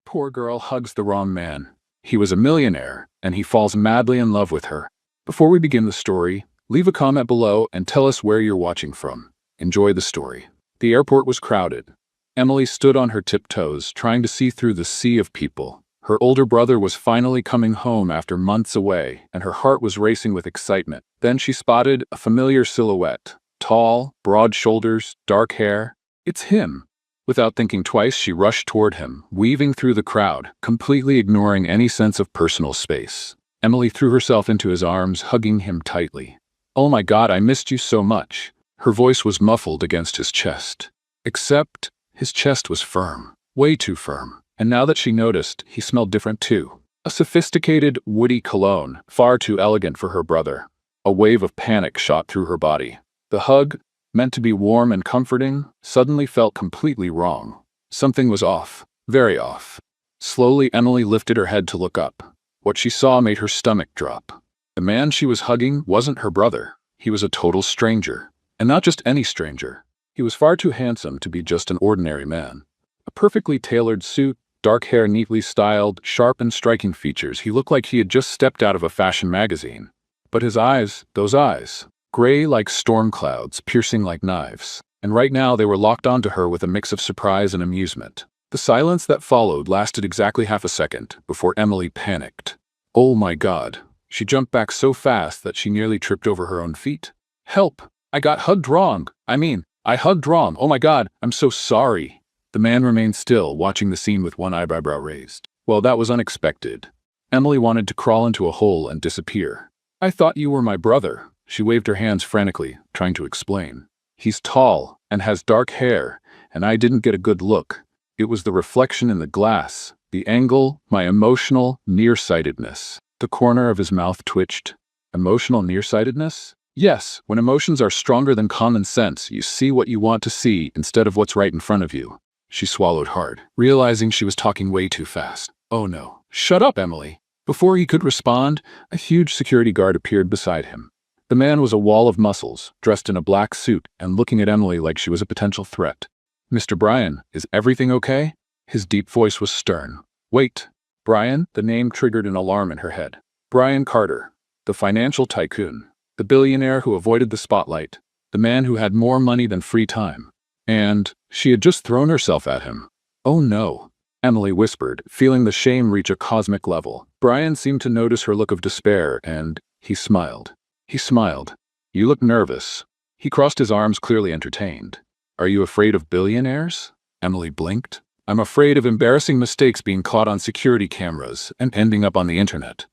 poor girl hugs the wrong man. He was a millionaire, and he falls madly in love with her. Before we begin the story, leave a comment below and tell us where you're watching from. Enjoy the story. The airport was crowded. Emily stood on her tiptoes, trying to see through the sea of people. Her older brother was finally coming home after months away, and her heart was racing with excitement. Then she spotted a familiar silhouette. Tall, broad shoulders, dark hair. It's him. Without thinking twice, she rushed toward him, weaving through the crowd, completely ignoring any sense of personal space. Emily threw herself into his arms, hugging him tightly. "Oh my God, I missed you so much." Her voice was muffled against his chest. Except his chest was firm, way too firm. And now that she noticed, he smelled different too. A sophisticated, woody cologne, far too elegant for her brother. A wave of panic shot through her body. The hug, meant to be warm and comforting, suddenly felt completely wrong. Something was off, very off. Slowly, Emily lifted her head to look up. What she saw made her stomach drop. The man she was hugging wasn't her brother. He was a total stranger. And not just any stranger. He was far too handsome to be just an ordinary man. A perfectly tailored suit, dark hair neatly styled, sharp and striking features. He looked like he had just stepped out of a fashion magazine. But his eyes, those eyes, gray like storm clouds, piercing like knives. And right now they were locked onto her with a mix of surprise and amusement. The silence that followed lasted exactly half a second before Emily panicked. Oh my God. She jumped back so fast that she nearly tripped over her own feet. "Help! I got hugged wrong. I hugged wrong. Oh my God, I'm so sorry." The man remained still, watching the scene with one eyebrow raised. Well, that was unexpected. Emily wanted to crawl into a hole and disappear. "I thought you were my brother." She waved her hands frantically, trying to explain. "He's tall and has dark hair, and I didn't get a good look. It was the reflection in the glass, the angle, my emotional nearsightedness." The corner of his mouth twitched. Emotional nearsightedness? Yes, when emotions are stronger than common sense, you see what you want to see instead of what's right in front of you. She swallowed hard, realizing she was talking way too fast. "Oh no. Shut up, Emily." Before he could respond, a huge security guard appeared beside him. The man was a wall of muscles, dressed in a black suit and looking at Emily like she was a potential threat. "Mr. Bryan, is everything okay?" His deep voice was stern. "Wait." Bryan, the name triggered an alarm in her head. Bryan Carter, the financial tycoon, the billionaire who avoided the spotlight, the man who had more money than free time. And she had just thrown herself at him. "Oh no," Emily whispered, feeling the shame reach a cosmic level. Bryan seemed to notice her look of despair, and he smiled. He smiled. "You look nervous." He crossed his arms, clearly entertained. "Are you afraid of billionaires?" Emily blinked. "I'm afraid of embarrassing mistakes being caught on security cameras and ending up on the internet."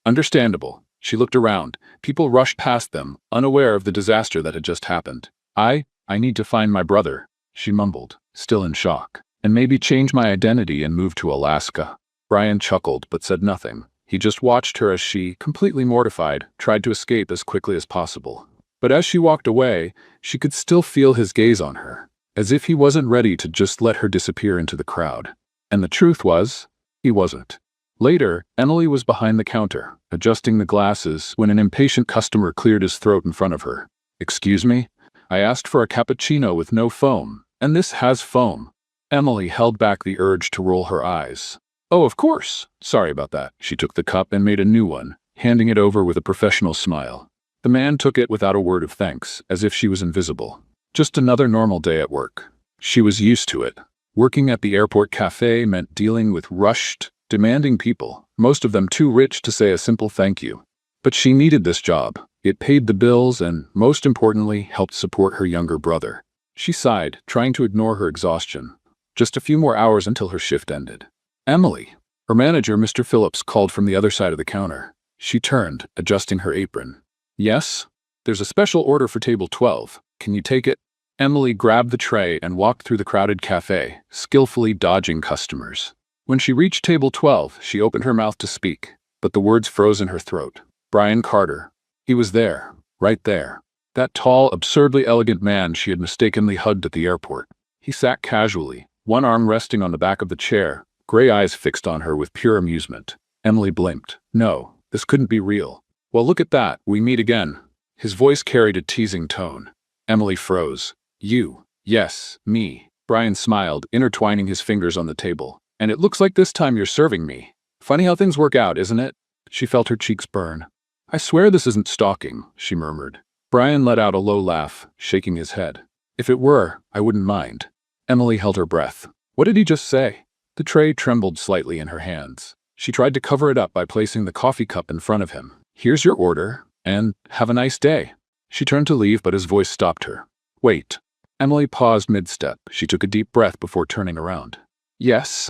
Understandable." She looked around. People rushed past them, unaware of the disaster that had just happened. I need to find my brother," she mumbled, still in shock. "And maybe change my identity and move to Alaska." Bryan chuckled but said nothing. He just watched her as she, completely mortified, tried to escape as quickly as possible. But as she walked away, she could still feel his gaze on her, as if he wasn't ready to just let her disappear into the crowd. And the truth was, he wasn't. Later, Emily was behind the counter, adjusting the glasses, when an impatient customer cleared his throat in front of her. "Excuse me? I asked for a cappuccino with no foam, and this has foam." Emily held back the urge to roll her eyes. "Oh, of course. Sorry about that." She took the cup and made a new one, handing it over with a professional smile. The man took it without a word of thanks, as if she was invisible. Just another normal day at work. She was used to it. Working at the airport cafe meant dealing with rushed, demanding people, most of them too rich to say a simple thank you. But she needed this job. It paid the bills and, most importantly, helped support her younger brother. She sighed, trying to ignore her exhaustion. Just a few more hours until her shift ended. "Emily." Her manager, Mr. Phillips, called from the other side of the counter. She turned, adjusting her apron. "Yes? There's a special order for table 12. Can you take it?" Emily grabbed the tray and walked through the crowded cafe, skillfully dodging customers. When she reached table 12, she opened her mouth to speak, but the words froze in her throat. Bryan Carter. He was there, right there. That tall, absurdly elegant man she had mistakenly hugged at the airport. He sat casually, one arm resting on the back of the chair, gray eyes fixed on her with pure amusement. Emily blinked. No, this couldn't be real. "Well, look at that, we meet again." His voice carried a teasing tone. Emily froze. "You?" "Yes, me." Bryan smiled, intertwining his fingers on the table. And it looks like this time you're serving me. Funny how things work out, isn't it? She felt her cheeks burn. I swear this isn't stalking, she murmured. Brian let out a low laugh, shaking his head. If it were, I wouldn't mind. Emily held her breath. What did he just say? The tray trembled slightly in her hands. She tried to cover it up by placing the coffee cup in front of him. Here's your order, and have a nice day. She turned to leave, but his voice stopped her. Wait. Emily paused mid-step. She took a deep breath before turning around. Yes?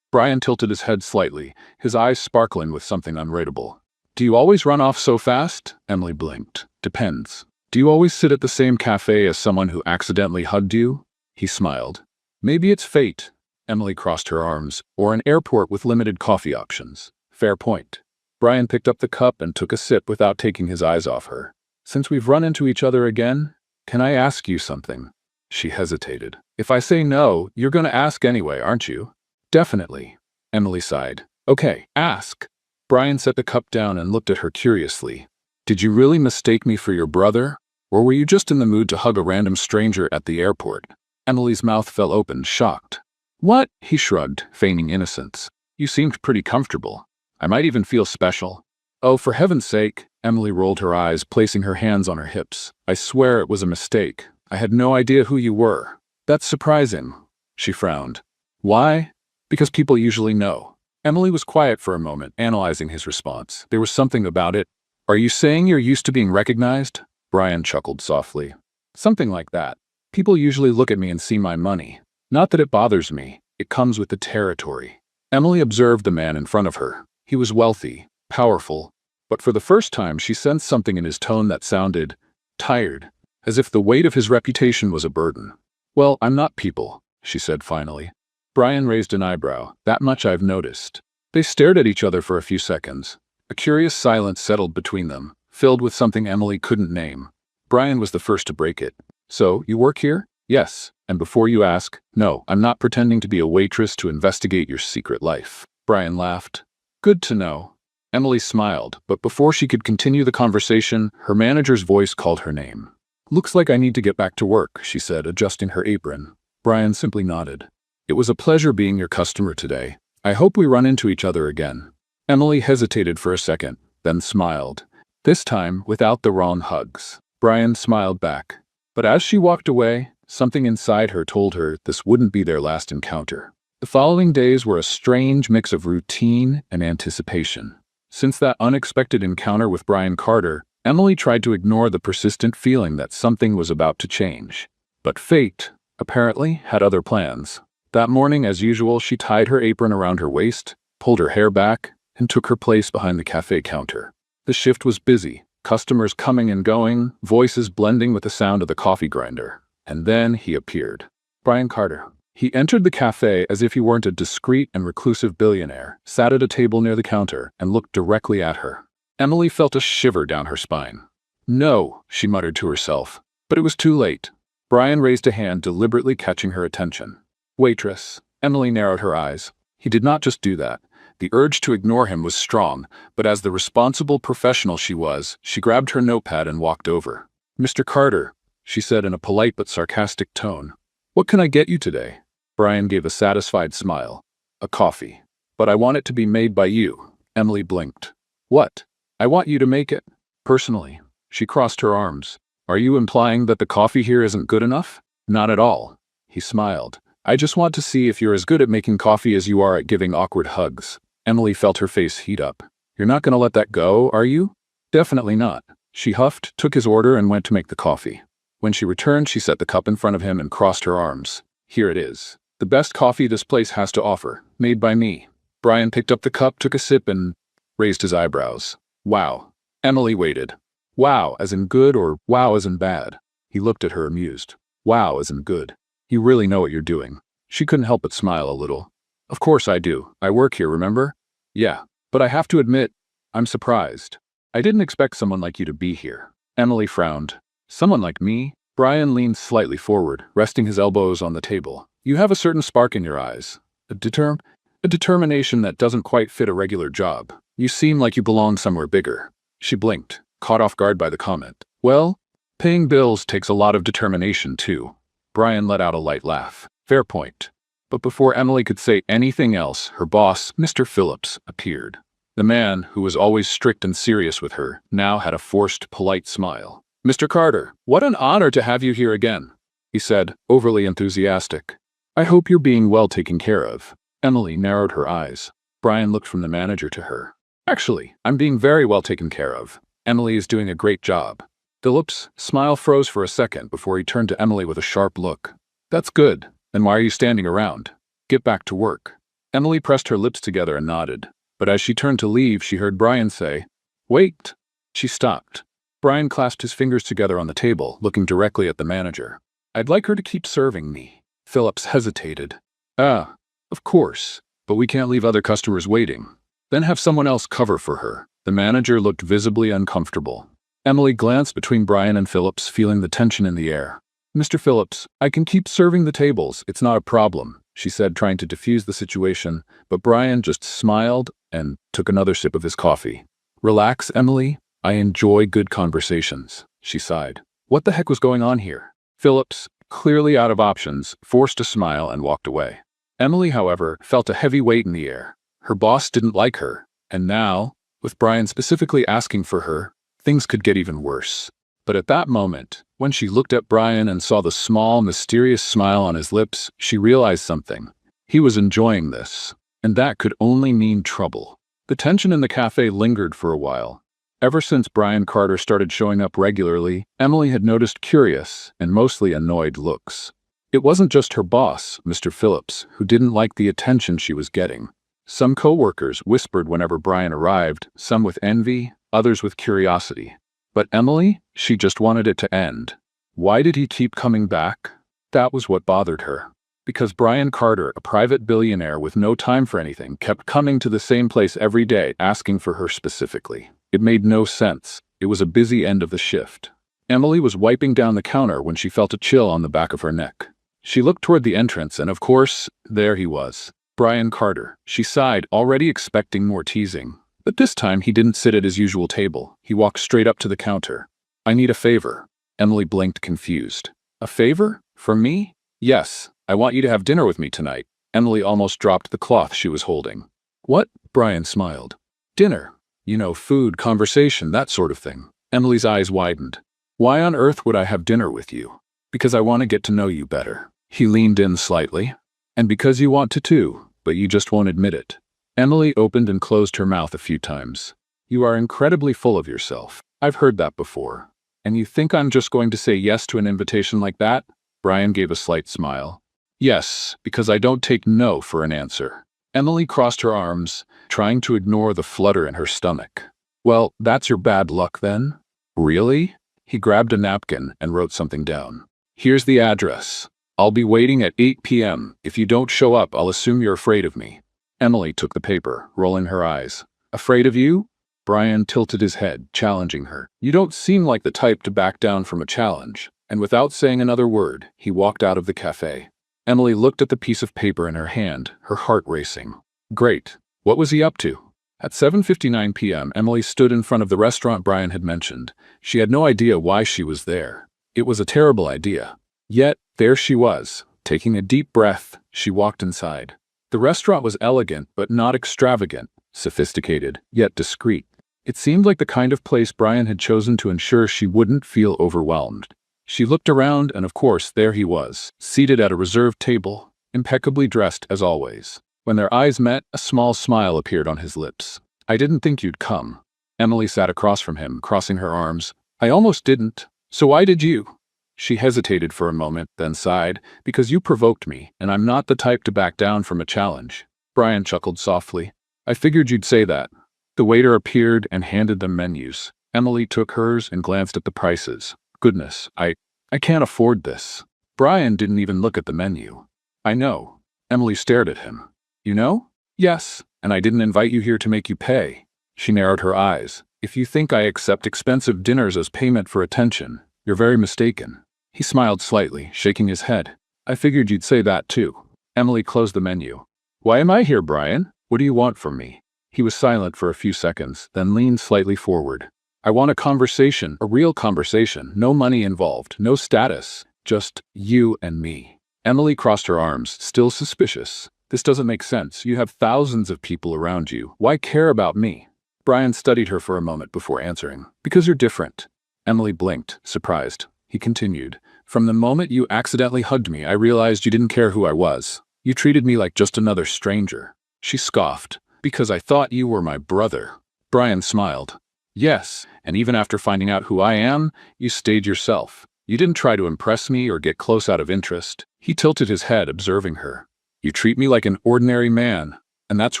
Brian tilted his head slightly, his eyes sparkling with something unreadable. Do you always run off so fast? Emily blinked. Depends. Do you always sit at the same cafe as someone who accidentally hugged you? He smiled. Maybe it's fate. Emily crossed her arms, or an airport with limited coffee options. Fair point. Brian picked up the cup and took a sip without taking his eyes off her. Since we've run into each other again, can I ask you something? She hesitated. If I say no, you're going to ask anyway, aren't you? Definitely. Emily sighed. Okay, ask. Brian set the cup down and looked at her curiously. Did you really mistake me for your brother? Or were you just in the mood to hug a random stranger at the airport? Emily's mouth fell open, shocked. What? He shrugged, feigning innocence. You seemed pretty comfortable. I might even feel special. Oh, for heaven's sake, Emily rolled her eyes, placing her hands on her hips. I swear it was a mistake. I had no idea who you were. That's surprising. She frowned. Why? Because people usually know. Emily was quiet for a moment, analyzing his response. There was something about it. Are you saying you're used to being recognized? Brian chuckled softly. Something like that. People usually look at me and see my money. Not that it bothers me. It comes with the territory. Emily observed the man in front of her. He was wealthy, powerful, but for the first time she sensed something in his tone that sounded tired, as if the weight of his reputation was a burden. Well, I'm not people, she said finally. Brian raised an eyebrow. That much I've noticed. They stared at each other for a few seconds. A curious silence settled between them, filled with something Emily couldn't name. Brian was the first to break it. So, you work here? Yes. And before you ask, no, I'm not pretending to be a waitress to investigate your secret life. Brian laughed. Good to know. Emily smiled, but before she could continue the conversation, her manager's voice called her name. Looks like I need to get back to work, she said, adjusting her apron. Brian simply nodded. It was a pleasure being your customer today. I hope we run into each other again. Emily hesitated for a second, then smiled. This time, without the wrong hugs. Brian smiled back. But as she walked away, something inside her told her this wouldn't be their last encounter. The following days were a strange mix of routine and anticipation. Since that unexpected encounter with Brian Carter, Emily tried to ignore the persistent feeling that something was about to change. But fate, apparently, had other plans. That morning, as usual, she tied her apron around her waist, pulled her hair back, and took her place behind the cafe counter. The shift was busy, customers coming and going, voices blending with the sound of the coffee grinder. And then he appeared. Brian Carter. He entered the cafe as if he weren't a discreet and reclusive billionaire, sat at a table near the counter, and looked directly at her. Emily felt a shiver down her spine. No, she muttered to herself. But it was too late. Brian raised a hand, deliberately catching her attention. Waitress. Emily narrowed her eyes. He did not just do that. The urge to ignore him was strong, but as the responsible professional she was, she grabbed her notepad and walked over. Mr. Carter, she said in a polite but sarcastic tone. What can I get you today? Brian gave a satisfied smile. A coffee. But I want it to be made by you. Emily blinked. What? I want you to make it. Personally. She crossed her arms. Are you implying that the coffee here isn't good enough? Not at all. He smiled. I just want to see if you're as good at making coffee as you are at giving awkward hugs. Emily felt her face heat up. You're not going to let that go, are you? Definitely not. She huffed, took his order, and went to make the coffee. When she returned, she set the cup in front of him and crossed her arms. Here it is. The best coffee this place has to offer, made by me. Brian picked up the cup, took a sip, and raised his eyebrows. Wow. Emily waited. Wow as in good or wow as in bad? He looked at her amused. Wow as in good. You really know what you're doing. She couldn't help but smile a little. Of course I do. I work here, remember? Yeah. But I have to admit, I'm surprised. I didn't expect someone like you to be here. Emily frowned. Someone like me? Brian leaned slightly forward, resting his elbows on the table. You have a certain spark in your eyes. A determination that doesn't quite fit a regular job. You seem like you belong somewhere bigger. She blinked, caught off guard by the comment. Well, paying bills takes a lot of determination too. Brian let out a light laugh. Fair point. But before Emily could say anything else, her boss, Mr. Phillips, appeared. The man, who was always strict and serious with her, now had a forced, polite smile. "Mr. Carter, what an honor to have you here again," he said, overly enthusiastic. "I hope you're being well taken care of." Emily narrowed her eyes. Brian looked from the manager to her. "Actually, I'm being very well taken care of. Emily is doing a great job." Phillips' smile froze for a second before he turned to Emily with a sharp look. "That's good. Then why are you standing around? Get back to work." Emily pressed her lips together and nodded. But as she turned to leave, she heard Brian say, "Wait." She stopped. Brian clasped his fingers together on the table, looking directly at the manager. "I'd like her to keep serving me." Phillips hesitated. "Ah, of course, but we can't leave other customers waiting. Then have someone else cover for her." The manager looked visibly uncomfortable. Emily glanced between Brian and Phillips, feeling the tension in the air. "Mr. Phillips, I can keep serving the tables. It's not a problem," she said, trying to defuse the situation, but Brian just smiled and took another sip of his coffee. "Relax, Emily. I enjoy good conversations," she sighed. What the heck was going on here? Phillips, clearly out of options, forced a smile and walked away. Emily, however, felt a heavy weight in the air. Her boss didn't like her, and now, with Brian specifically asking for her, things could get even worse. But at that moment, when she looked at Brian and saw the small, mysterious smile on his lips, she realized something. He was enjoying this, and that could only mean trouble. The tension in the cafe lingered for a while. Ever since Brian Carter started showing up regularly, Emily had noticed curious and mostly annoyed looks. It wasn't just her boss, Mr. Phillips, who didn't like the attention she was getting. Some co-workers whispered whenever Brian arrived, some with envy, others with curiosity. But Emily, she just wanted it to end. Why did he keep coming back? That was what bothered her. Because Brian Carter, a private billionaire with no time for anything, kept coming to the same place every day, asking for her specifically. It made no sense. It was a busy end of the shift. Emily was wiping down the counter when she felt a chill on the back of her neck. She looked toward the entrance, and of course, there he was. Brian Carter. She sighed, already expecting more teasing. But this time he didn't sit at his usual table. He walked straight up to the counter. "I need a favor." Emily blinked, confused. "A favor? From me?" "Yes, I want you to have dinner with me tonight." Emily almost dropped the cloth she was holding. "What?" Brian smiled. "Dinner. You know, food, conversation, that sort of thing." Emily's eyes widened. "Why on earth would I have dinner with you?" "Because I want to get to know you better." He leaned in slightly. "And because you want to too, but you just won't admit it." Emily opened and closed her mouth a few times. "You are incredibly full of yourself. I've heard that before. And you think I'm just going to say yes to an invitation like that?" Brian gave a slight smile. "Yes, because I don't take no for an answer." Emily crossed her arms, trying to ignore the flutter in her stomach. "Well, that's your bad luck then?" "Really?" He grabbed a napkin and wrote something down. "Here's the address. I'll be waiting at 8 p.m. If you don't show up, I'll assume you're afraid of me." Emily took the paper, rolling her eyes. "Afraid of you?" Brian tilted his head, challenging her. "You don't seem like the type to back down from a challenge." And without saying another word, he walked out of the cafe. Emily looked at the piece of paper in her hand, her heart racing. Great. What was he up to? At 7:59 p.m., Emily stood in front of the restaurant Brian had mentioned. She had no idea why she was there. It was a terrible idea. Yet, there she was. Taking a deep breath, she walked inside. The restaurant was elegant, but not extravagant, sophisticated, yet discreet. It seemed like the kind of place Brian had chosen to ensure she wouldn't feel overwhelmed. She looked around, and of course, there he was, seated at a reserved table, impeccably dressed as always. When their eyes met, a small smile appeared on his lips. "I didn't think you'd come." Emily sat across from him, crossing her arms. "I almost didn't. So why did you?" She hesitated for a moment, then sighed. "Because you provoked me, and I'm not the type to back down from a challenge." Brian chuckled softly. "I figured you'd say that." The waiter appeared and handed them menus. Emily took hers and glanced at the prices. "Goodness, I can't afford this." Brian didn't even look at the menu. "I know." Emily stared at him. "You know?" "Yes, and I didn't invite you here to make you pay." She narrowed her eyes. "If you think I accept expensive dinners as payment for attention, you're very mistaken." He smiled slightly, shaking his head. "I figured you'd say that too." Emily closed the menu. "Why am I here, Brian? What do you want from me?" He was silent for a few seconds, then leaned slightly forward. "I want a conversation, a real conversation, no money involved, no status, just you and me." Emily crossed her arms, still suspicious. This doesn't make sense. You have thousands of people around you. Why care about me? Brian studied her for a moment before answering. Because you're different. Emily blinked, surprised. He continued. From the moment you accidentally hugged me, I realized you didn't care who I was. You treated me like just another stranger. She scoffed. Because I thought you were my brother. Brian smiled. Yes, and even after finding out who I am, you stayed yourself. You didn't try to impress me or get close out of interest. He tilted his head, observing her. You treat me like an ordinary man, and that's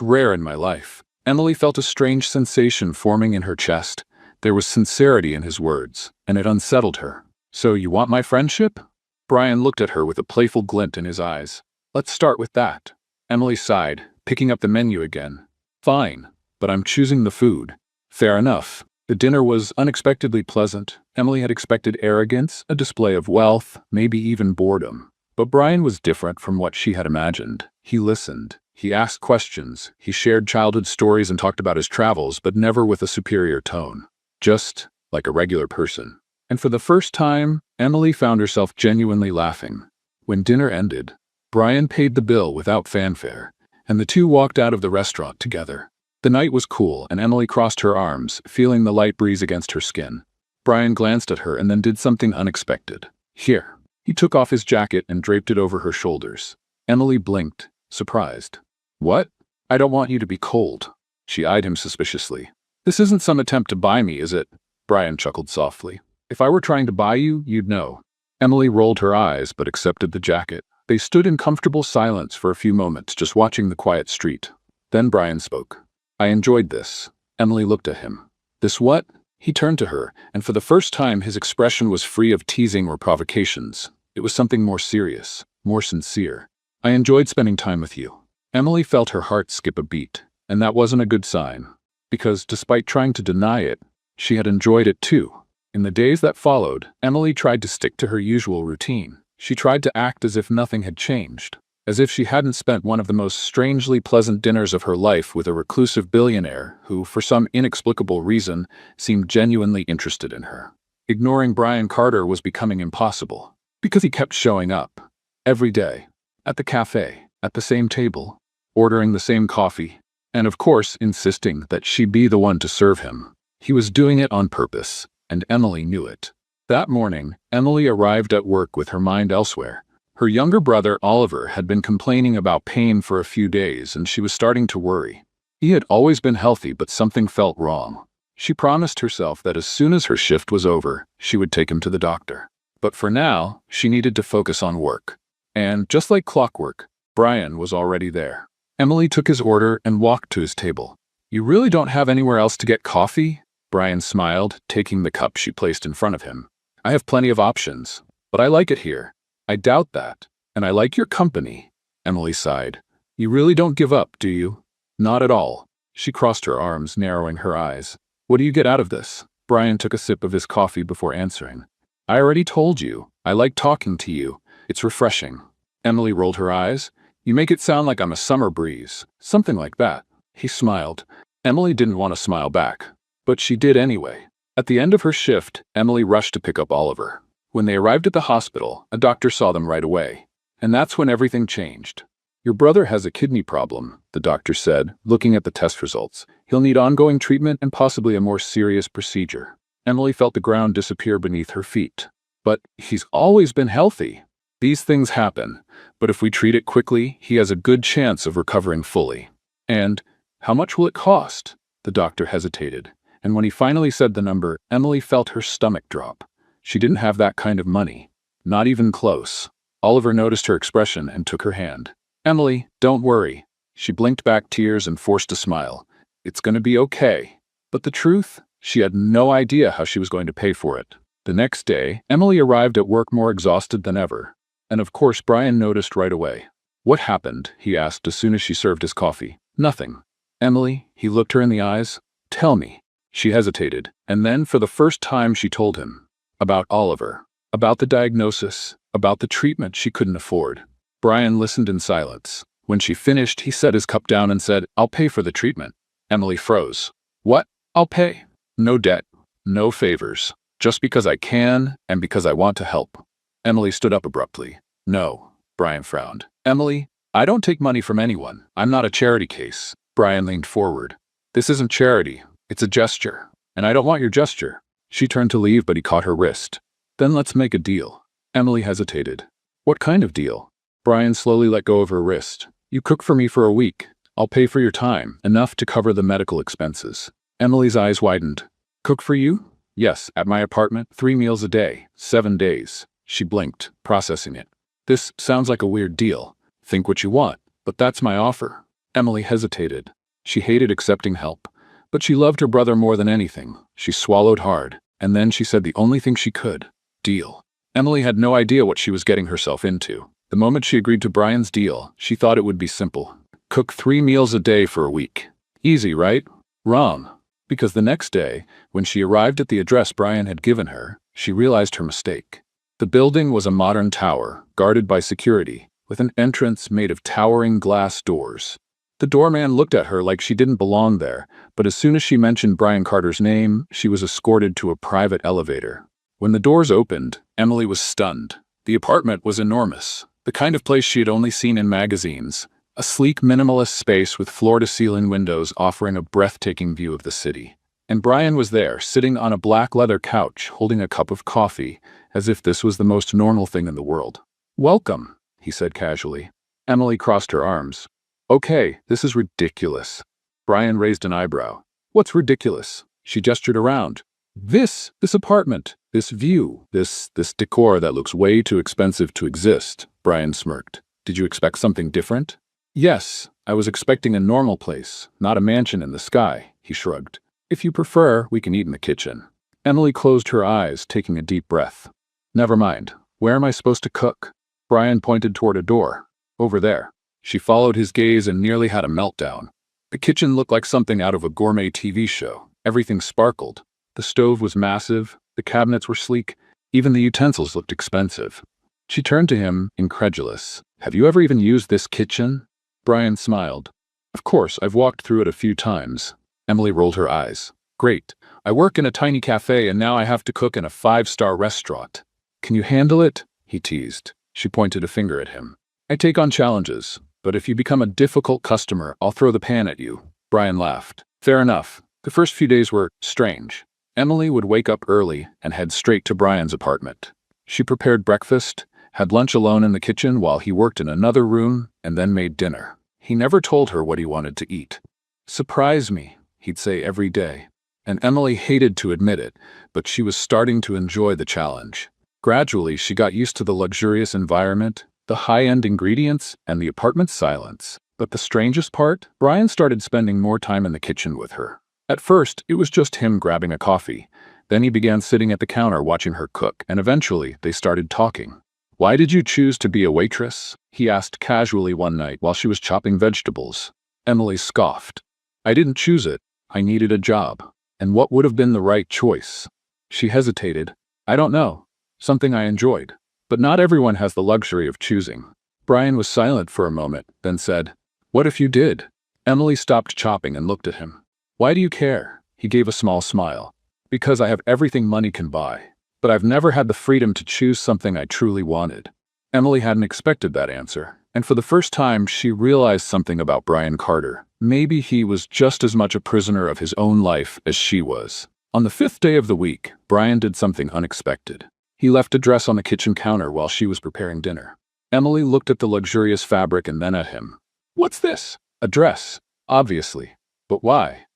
rare in my life. Emily felt a strange sensation forming in her chest. There was sincerity in his words, and it unsettled her. So you want my friendship? Brian looked at her with a playful glint in his eyes. Let's start with that. Emily sighed, picking up the menu again. Fine, but I'm choosing the food. Fair enough. The dinner was unexpectedly pleasant. Emily had expected arrogance, a display of wealth, maybe even boredom. But Brian was different from what she had imagined. He listened. He asked questions. He shared childhood stories and talked about his travels, but never with a superior tone. Just like a regular person. And for the first time, Emily found herself genuinely laughing. When dinner ended, Brian paid the bill without fanfare, and the two walked out of the restaurant together. The night was cool, and Emily crossed her arms, feeling the light breeze against her skin. Brian glanced at her and then did something unexpected. Here. He took off his jacket and draped it over her shoulders. Emily blinked, surprised. What? I don't want you to be cold. She eyed him suspiciously. This isn't some attempt to buy me, is it? Brian chuckled softly. If I were trying to buy you, you'd know. Emily rolled her eyes but accepted the jacket. They stood in comfortable silence for a few moments, just watching the quiet street. Then Brian spoke. I enjoyed this. Emily looked at him. This what? He turned to her, and for the first time his expression was free of teasing or provocations. It was something more serious, more sincere. I enjoyed spending time with you. Emily felt her heart skip a beat, and that wasn't a good sign. Because, despite trying to deny it, she had enjoyed it too. In the days that followed, Emily tried to stick to her usual routine. She tried to act as if nothing had changed, as if she hadn't spent one of the most strangely pleasant dinners of her life with a reclusive billionaire who, for some inexplicable reason, seemed genuinely interested in her. Ignoring Brian Carter was becoming impossible, because he kept showing up. Every day. At the cafe. At the same table. Ordering the same coffee. And of course, insisting that she be the one to serve him. He was doing it on purpose, and Emily knew it. That morning, Emily arrived at work with her mind elsewhere. Her younger brother, Oliver, had been complaining about pain for a few days, and she was starting to worry. He had always been healthy, but something felt wrong. She promised herself that as soon as her shift was over, she would take him to the doctor. But for now, she needed to focus on work. And, just like clockwork, Brian was already there. Emily took his order and walked to his table. You really don't have anywhere else to get coffee? Brian smiled, taking the cup she placed in front of him. I have plenty of options, but I like it here. I doubt that. And I like your company. Emily sighed. You really don't give up, do you? Not at all. She crossed her arms, narrowing her eyes. What do you get out of this? Brian took a sip of his coffee before answering. I already told you. I like talking to you. It's refreshing. Emily rolled her eyes. You make it sound like I'm a summer breeze. Something like that. He smiled. Emily didn't want to smile back, but she did anyway. At the end of her shift, Emily rushed to pick up Oliver. When they arrived at the hospital, a doctor saw them right away. And that's when everything changed. Your brother has a kidney problem, the doctor said, looking at the test results. He'll need ongoing treatment and possibly a more serious procedure. Emily felt the ground disappear beneath her feet. But he's always been healthy. These things happen, but if we treat it quickly, he has a good chance of recovering fully. And how much will it cost? The doctor hesitated, and when he finally said the number, Emily felt her stomach drop. She didn't have that kind of money. Not even close. Oliver noticed her expression and took her hand. Emily, don't worry. She blinked back tears and forced a smile. It's going to be okay. But the truth? She had no idea how she was going to pay for it. The next day, Emily arrived at work more exhausted than ever. And of course, Brian noticed right away. What happened? He asked as soon as she served his coffee. Nothing. Emily, he looked her in the eyes. Tell me. She hesitated, and then for the first time she told him. About Oliver. About the diagnosis. About the treatment she couldn't afford. Brian listened in silence. When she finished, he set his cup down and said, I'll pay for the treatment. Emily froze. What? I'll pay? No debt. No favors. Just because I can, and because I want to help. Emily stood up abruptly. No. Brian frowned. Emily, I don't take money from anyone. I'm not a charity case. Brian leaned forward. This isn't charity. It's a gesture. And I don't want your gesture. She turned to leave, but he caught her wrist. Then let's make a deal. Emily hesitated. What kind of deal? Brian slowly let go of her wrist. You cook for me for a week. I'll pay for your time, enough to cover the medical expenses. Emily's eyes widened. Cook for you? Yes, at my apartment, 3 meals a day, 7 days. She blinked, processing it. This sounds like a weird deal. Think what you want, but that's my offer. Emily hesitated. She hated accepting help, but she loved her brother more than anything. She swallowed hard, and then she said the only thing she could. Deal. Emily had no idea what she was getting herself into. The moment she agreed to Brian's deal, she thought it would be simple. Cook 3 meals a day for a week. Easy, right? Wrong. Because the next day, when she arrived at the address Brian had given her, she realized her mistake. The building was a modern tower, guarded by security, with an entrance made of towering glass doors. The doorman looked at her like she didn't belong there, but as soon as she mentioned Brian Carter's name, she was escorted to a private elevator. When the doors opened, Emily was stunned. The apartment was enormous, the kind of place she had only seen in magazines. A sleek, minimalist space with floor-to-ceiling windows offering a breathtaking view of the city. And Brian was there, sitting on a black leather couch, holding a cup of coffee, as if this was the most normal thing in the world. Welcome, he said casually. Emily crossed her arms. Okay, this is ridiculous. Brian raised an eyebrow. What's ridiculous? She gestured around. This apartment, this view, this decor that looks way too expensive to exist, Brian smirked. Did you expect something different? Yes, I was expecting a normal place, not a mansion in the sky, he shrugged. If you prefer, we can eat in the kitchen. Emily closed her eyes, taking a deep breath. Never mind. Where am I supposed to cook? Brian pointed toward a door. Over there. She followed his gaze and nearly had a meltdown. The kitchen looked like something out of a gourmet TV show. Everything sparkled. The stove was massive, the cabinets were sleek, even the utensils looked expensive. She turned to him, incredulous. Have you ever even used this kitchen? Brian smiled. Of course, I've walked through it a few times. Emily rolled her eyes. Great. I work in a tiny cafe and now I have to cook in a 5-star restaurant. Can you handle it? He teased. She pointed a finger at him. I take on challenges, but if you become a difficult customer, I'll throw the pan at you. Brian laughed. Fair enough. The first few days were strange. Emily would wake up early and head straight to Brian's apartment. She prepared breakfast, had lunch alone in the kitchen while he worked in another room, and then made dinner. He never told her what he wanted to eat. Surprise me, he'd say every day. And Emily hated to admit it, but she was starting to enjoy the challenge. Gradually, she got used to the luxurious environment, the high-end ingredients, and the apartment's silence. But the strangest part? Brian started spending more time in the kitchen with her. At first, it was just him grabbing a coffee. Then he began sitting at the counter watching her cook, and eventually, they started talking. Why did you choose to be a waitress? He asked casually one night while she was chopping vegetables. Emily scoffed. I didn't choose it. I needed a job. And what would have been the right choice? She hesitated. I don't know. Something I enjoyed. But not everyone has the luxury of choosing. Brian was silent for a moment, then said, What if you did? Emily stopped chopping and looked at him. Why do you care? He gave a small smile. Because I have everything money can buy. But I've never had the freedom to choose something I truly wanted. Emily hadn't expected that answer, and for the first time she realized something about Brian Carter. Maybe he was just as much a prisoner of his own life as she was. On the 5th day of the week, Brian did something unexpected. He left a dress on the kitchen counter while she was preparing dinner. Emily looked at the luxurious fabric and then at him. What's this? A dress, obviously. But why?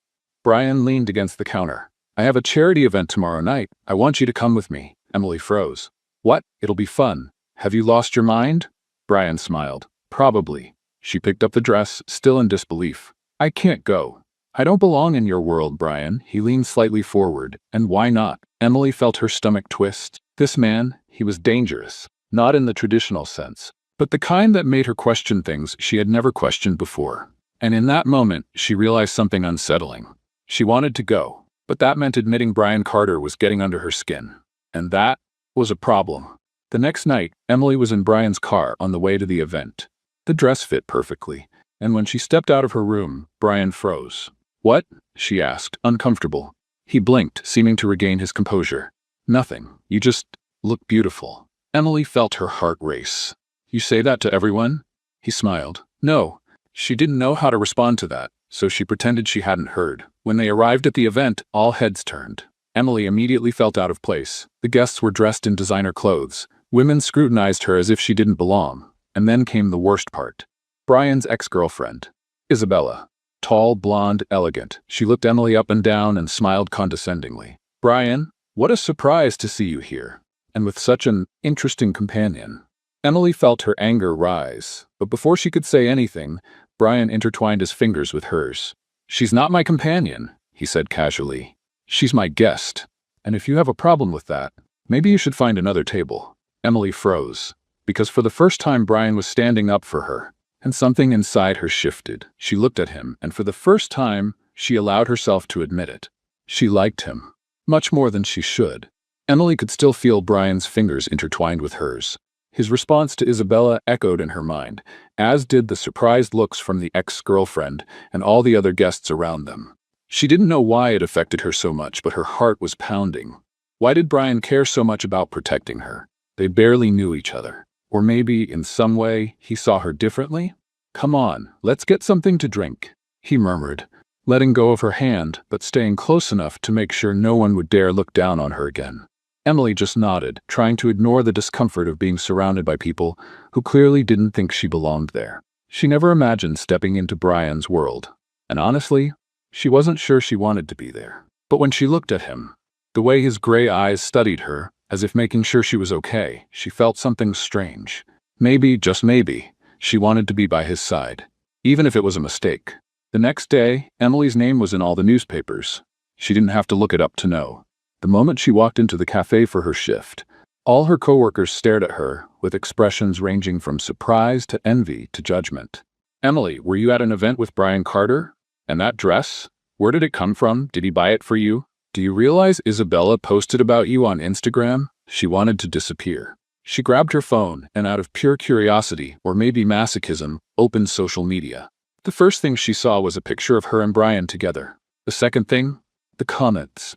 Brian leaned against the counter. I have a charity event tomorrow night. I want you to come with me. Emily froze. What? It'll be fun. Have you lost your mind? Brian smiled. Probably. She picked up the dress, still in disbelief. I can't go. I don't belong in your world, Brian. He leaned slightly forward. And why not? Emily felt her stomach twist. This man, he was dangerous. Not in the traditional sense, but the kind that made her question things she had never questioned before. And in that moment, she realized something unsettling. She wanted to go. But that meant admitting Brian Carter was getting under her skin. And that was a problem. The next night, Emily was in Brian's car on the way to the event. The dress fit perfectly, and when she stepped out of her room, Brian froze. What? She asked, uncomfortable. He blinked, seeming to regain his composure. Nothing. You just look beautiful. Emily felt her heart race. You say that to everyone? He smiled. No. She didn't know how to respond to that, so she pretended she hadn't heard. When they arrived at the event, all heads turned. Emily immediately felt out of place. The guests were dressed in designer clothes. Women scrutinized her as if she didn't belong. And then came the worst part. Brian's ex-girlfriend, Isabella. Tall, blonde, elegant. She looked Emily up and down and smiled condescendingly. Brian, what a surprise to see you here. And with such an interesting companion. Emily felt her anger rise, but before she could say anything, Brian intertwined his fingers with hers. She's not my companion, he said casually. She's my guest. And if you have a problem with that, maybe you should find another table. Emily froze, because for the first time Brian was standing up for her, and something inside her shifted. She looked at him, and for the first time, she allowed herself to admit it. She liked him, much more than she should. Emily could still feel Brian's fingers intertwined with hers. His response to Isabella echoed in her mind, as did the surprised looks from the ex-girlfriend and all the other guests around them. She didn't know why it affected her so much, but her heart was pounding. Why did Brian care so much about protecting her? They barely knew each other. Or maybe, in some way, he saw her differently? Come on, let's get something to drink, he murmured, letting go of her hand, but staying close enough to make sure no one would dare look down on her again. Emily just nodded, trying to ignore the discomfort of being surrounded by people who clearly didn't think she belonged there. She never imagined stepping into Brian's world, and honestly, she wasn't sure she wanted to be there. But when she looked at him, the way his gray eyes studied her, as if making sure she was okay, she felt something strange. Maybe, just maybe, she wanted to be by his side, even if it was a mistake. The next day, Emily's name was in all the newspapers. She didn't have to look it up to know. The moment she walked into the cafe for her shift, all her coworkers stared at her with expressions ranging from surprise to envy to judgment. Emily, were you at an event with Brian Carter? And that dress? Where did it come from? Did he buy it for you? Do you realize Isabella posted about you on Instagram? She wanted to disappear. She grabbed her phone and out of pure curiosity, or maybe masochism, opened social media. The first thing she saw was a picture of her and Brian together. The second thing? The comments.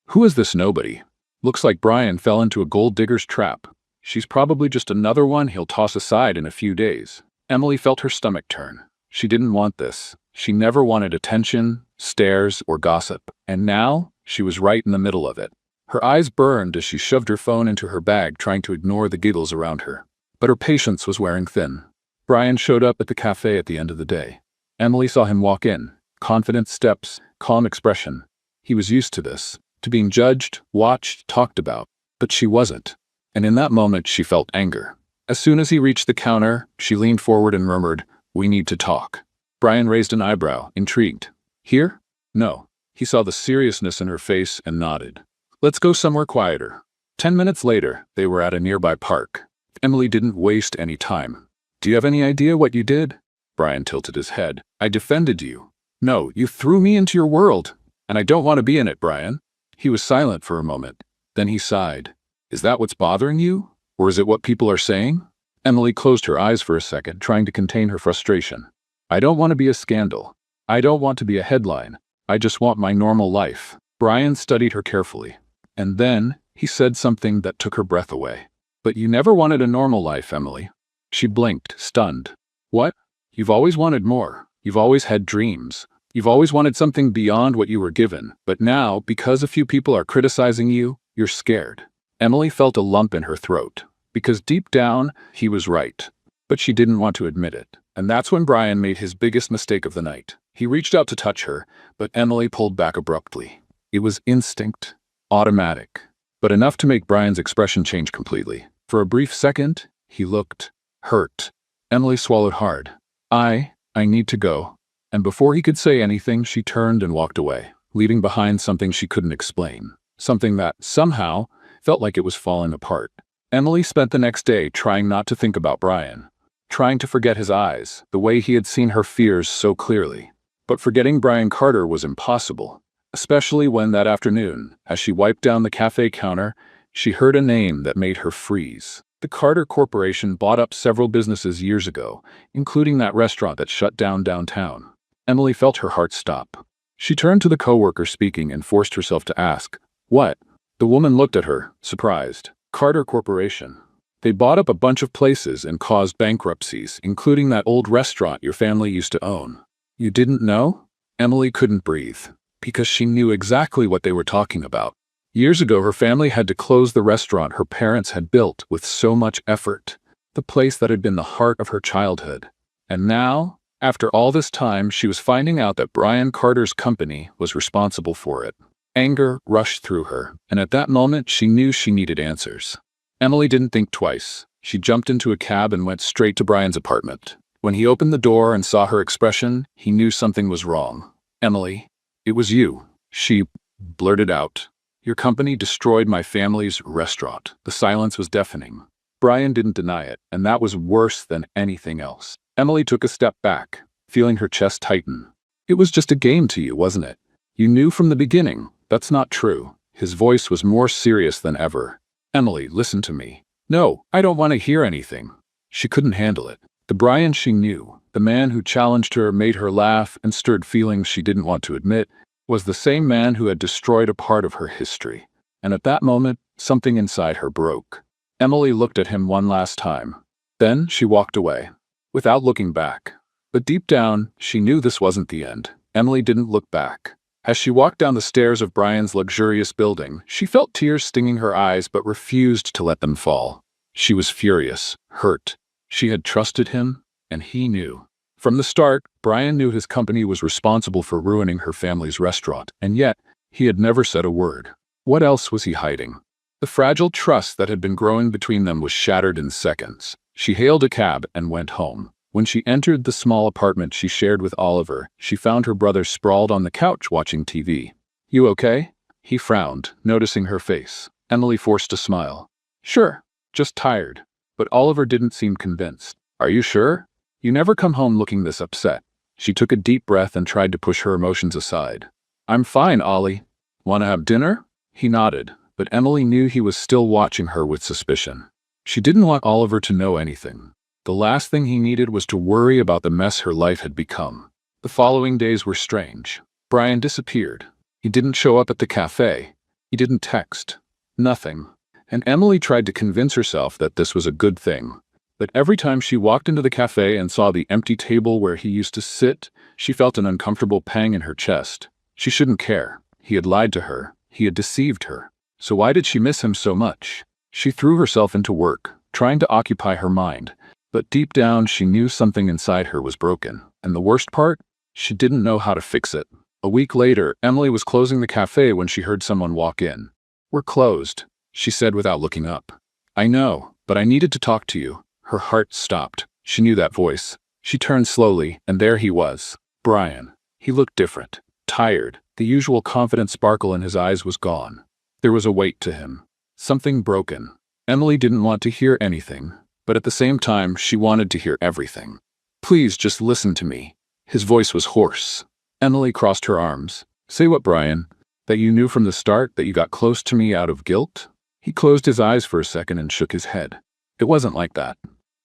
Who is this nobody? Looks like Brian fell into a gold digger's trap. She's probably just another one he'll toss aside in a few days. Emily felt her stomach turn. She didn't want this. She never wanted attention, stares, or gossip. And now, she was right in the middle of it. Her eyes burned as she shoved her phone into her bag, trying to ignore the giggles around her. But her patience was wearing thin. Brian showed up at the cafe at the end of the day. Emily saw him walk in. Confident steps, calm expression. He was used to this. To being judged, watched, talked about. But she wasn't. And in that moment, she felt anger. As soon as he reached the counter, she leaned forward and murmured, "We need to talk." Brian raised an eyebrow, intrigued. Here? No. He saw the seriousness in her face and nodded. Let's go somewhere quieter. 10 minutes later, they were at a nearby park. Emily didn't waste any time. Do you have any idea what you did? Brian tilted his head. I defended you. No, you threw me into your world. And I don't want to be in it, Brian. He was silent for a moment. Then he sighed. Is that what's bothering you? Or is it what people are saying? Emily closed her eyes for a second, trying to contain her frustration. I don't want to be a scandal. I don't want to be a headline. I just want my normal life. Brian studied her carefully. And then, he said something that took her breath away. But you never wanted a normal life, Emily. She blinked, stunned. What? You've always wanted more. You've always had dreams. You've always wanted something beyond what you were given. But now, because a few people are criticizing you, you're scared. Emily felt a lump in her throat. Because deep down, he was right. But she didn't want to admit it. And that's when Brian made his biggest mistake of the night. He reached out to touch her, but Emily pulled back abruptly. It was instinct, automatic, but enough to make Brian's expression change completely. For a brief second, he looked hurt. Emily swallowed hard. I need to go. And before he could say anything, she turned and walked away, leaving behind something she couldn't explain. Something that, somehow, felt like it was falling apart. Emily spent the next day trying not to think about Brian, trying to forget his eyes, the way he had seen her fears so clearly. But forgetting Brian Carter was impossible, especially when that afternoon, as she wiped down the cafe counter, she heard a name that made her freeze. The Carter Corporation bought up several businesses years ago, including that restaurant that shut down downtown. Emily felt her heart stop. She turned to the coworker speaking and forced herself to ask, "What?" The woman looked at her, surprised. Carter Corporation. They bought up a bunch of places and caused bankruptcies, including that old restaurant your family used to own. You didn't know? Emily couldn't breathe, because she knew exactly what they were talking about. Years ago, her family had to close the restaurant her parents had built with so much effort, the place that had been the heart of her childhood. And now, after all this time, she was finding out that Brian Carter's company was responsible for it. Anger rushed through her, and at that moment she knew she needed answers. Emily didn't think twice. She jumped into a cab and went straight to Brian's apartment. When he opened the door and saw her expression, he knew something was wrong. "Emily, it was you," she blurted out. "Your company destroyed my family's restaurant." The silence was deafening. Brian didn't deny it, and that was worse than anything else. Emily took a step back, feeling her chest tighten. "It was just a game to you, wasn't it? You knew from the beginning." "That's not true." His voice was more serious than ever. "Emily, listen to me." "No, I don't want to hear anything." She couldn't handle it. The Brian she knew, the man who challenged her, made her laugh, and stirred feelings she didn't want to admit, was the same man who had destroyed a part of her history. And at that moment, something inside her broke. Emily looked at him one last time. Then she walked away, without looking back. But deep down, she knew this wasn't the end. Emily didn't look back. As she walked down the stairs of Brian's luxurious building, she felt tears stinging her eyes but refused to let them fall. She was furious, hurt. She had trusted him, and he knew. From the start, Brian knew his company was responsible for ruining her family's restaurant, and yet, he had never said a word. What else was he hiding? The fragile trust that had been growing between them was shattered in seconds. She hailed a cab and went home. When she entered the small apartment she shared with Oliver, she found her brother sprawled on the couch watching TV. "You okay?" He frowned, noticing her face. Emily forced a smile. "Sure, just tired." But Oliver didn't seem convinced. "Are you sure? You never come home looking this upset." She took a deep breath and tried to push her emotions aside. "I'm fine, Ollie. Want to have dinner?" He nodded, but Emily knew he was still watching her with suspicion. She didn't want Oliver to know anything. The last thing he needed was to worry about the mess her life had become. The following days were strange. Brian disappeared. He didn't show up at the cafe. He didn't text. Nothing. And Emily tried to convince herself that this was a good thing. But every time she walked into the cafe and saw the empty table where he used to sit, she felt an uncomfortable pang in her chest. She shouldn't care. He had lied to her. He had deceived her. So why did she miss him so much? She threw herself into work, trying to occupy her mind. But deep down, she knew something inside her was broken. And the worst part? She didn't know how to fix it. A week later, Emily was closing the cafe when she heard someone walk in. "We're closed," she said without looking up. "I know, but I needed to talk to you." Her heart stopped. She knew that voice. She turned slowly, and there he was. Brian. He looked different. Tired. The usual confident sparkle in his eyes was gone. There was a weight to him. Something broken. Emily didn't want to hear anything. But at the same time, she wanted to hear everything. "Please just listen to me." His voice was hoarse. Emily crossed her arms. "Say what, Brian? That you knew from the start that you got close to me out of guilt?" He closed his eyes for a second and shook his head. "It wasn't like that."